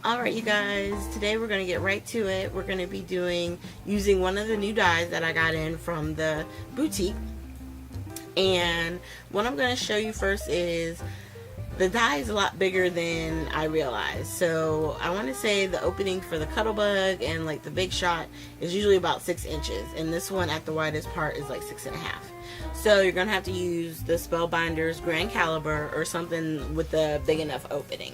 Alright you guys, today we're going to get right to it. We're going to be using one of the new dies that I got in from the boutique. And what I'm going to show you first is the die is a lot bigger than I realized. So I want to say the opening for the Cuttlebug and like the Big Shot is usually about 6 inches. And this one at the widest part is like 6.5. So you're going to have to use the Spellbinder's Grand Caliber or something with a big enough opening.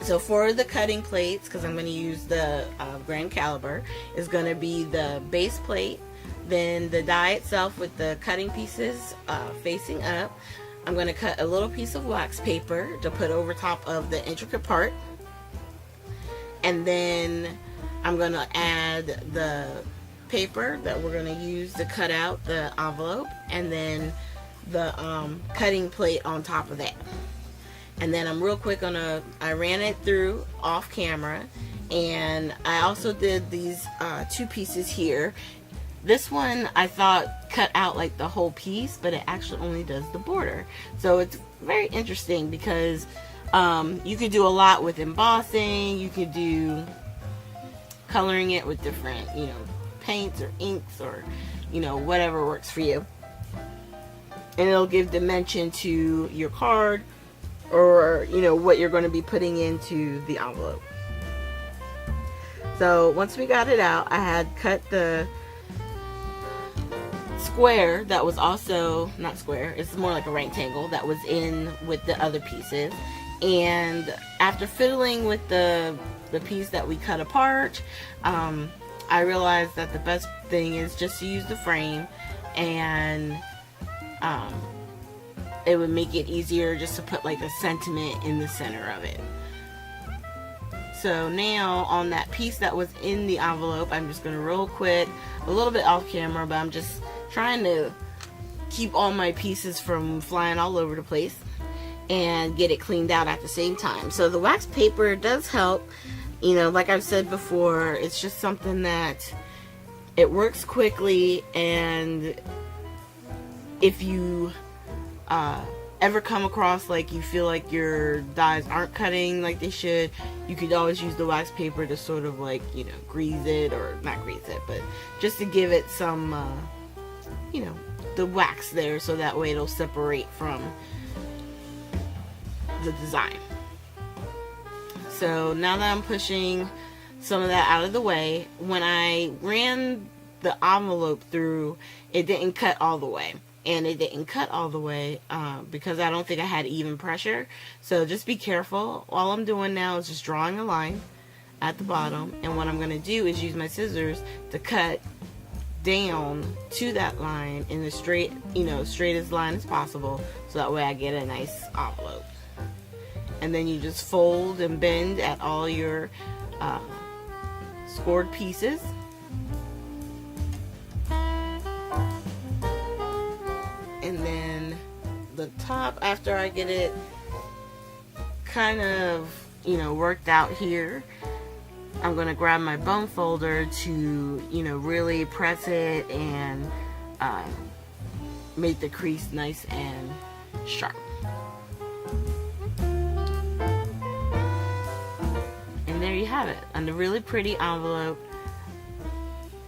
So for the cutting plates, because I'm going to use the Grand Caliber, is going to be the base plate, then the die itself with the cutting pieces facing up. I'm going to cut a little piece of wax paper to put over top of the intricate part, and then I'm going to add the paper that we're going to use to cut out the envelope, and then the cutting plate on top of that. And then I'm real quick I ran it through off camera, and I also did these 2 pieces here. This one I thought cut out like the whole piece, but it actually only does the border. So it's very interesting because you could do a lot with embossing. You could do coloring it with different, paints or inks or, whatever works for you. And it'll give dimension to your card, or what you're going to be putting into the envelope. So once we got it out, I had cut the square that was also not square, it's more like a rectangle that was in with the other pieces. And after fiddling with the piece that we cut apart, I realized that the best thing is just to use the frame, and it would make it easier just to put like a sentiment in the center of it. So now on that piece that was in the envelope, I'm just going to real quick, a little bit off camera, but I'm just trying to keep all my pieces from flying all over the place and get it cleaned out at the same time. So the wax paper does help. Like I've said before, it's just something that it works quickly, and if you ever come across like you feel like your dies aren't cutting like they should, you could always use the wax paper to sort of like grease it, or not grease it, but just to give it some the wax there, so that way it'll separate from the design. So now that I'm pushing some of that out of the way, when I ran the envelope through, it didn't cut all the way. And it didn't cut all the way because I don't think I had even pressure. So just be careful. All I'm doing now is just drawing a line at the bottom, and what I'm going to do is use my scissors to cut down to that line in the straightest line as possible, so that way I get a nice envelope. And then you just fold and bend at all your scored pieces. And then the top, after I get it kind of, worked out here, I'm going to grab my bone folder to, really press it and make the crease nice and sharp. And there you have it, a really pretty envelope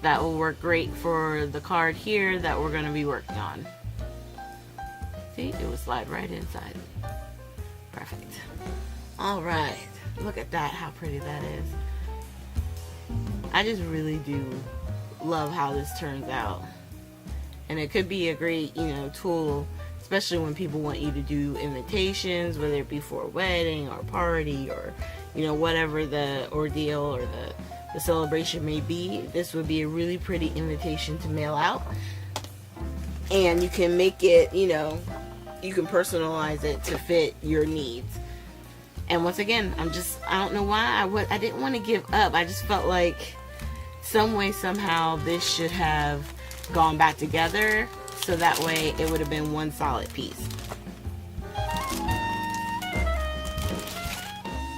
that will work great for the card here that we're going to be working on. See, it will slide right inside. Perfect. Alright, look at that, how pretty that is. I just really do love how this turns out. And it could be a great, tool, especially when people want you to do invitations, whether it be for a wedding or a party or, whatever the ordeal or the celebration may be. This would be a really pretty invitation to mail out. And you can make it, you can personalize it to fit your needs. And once again, I don't know why I didn't want to give up. I just felt like some way, somehow, this should have gone back together, so that way it would have been one solid piece.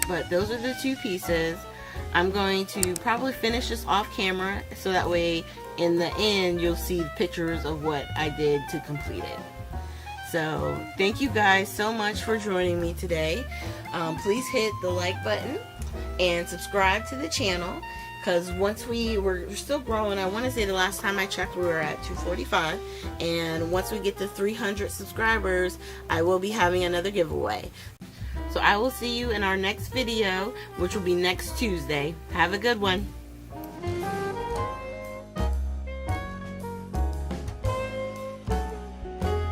But those are the 2 pieces. I'm going to probably finish this off camera, so that way in the end you'll see pictures of what I did to complete it. So thank you guys so much for joining me today. Please hit the like button and subscribe to the channel, because once we're still growing. I want to say the last time I checked we were at 245, and once we get to 300 subscribers I will be having another giveaway. So I will see you in our next video, which will be next Tuesday. Have a good one.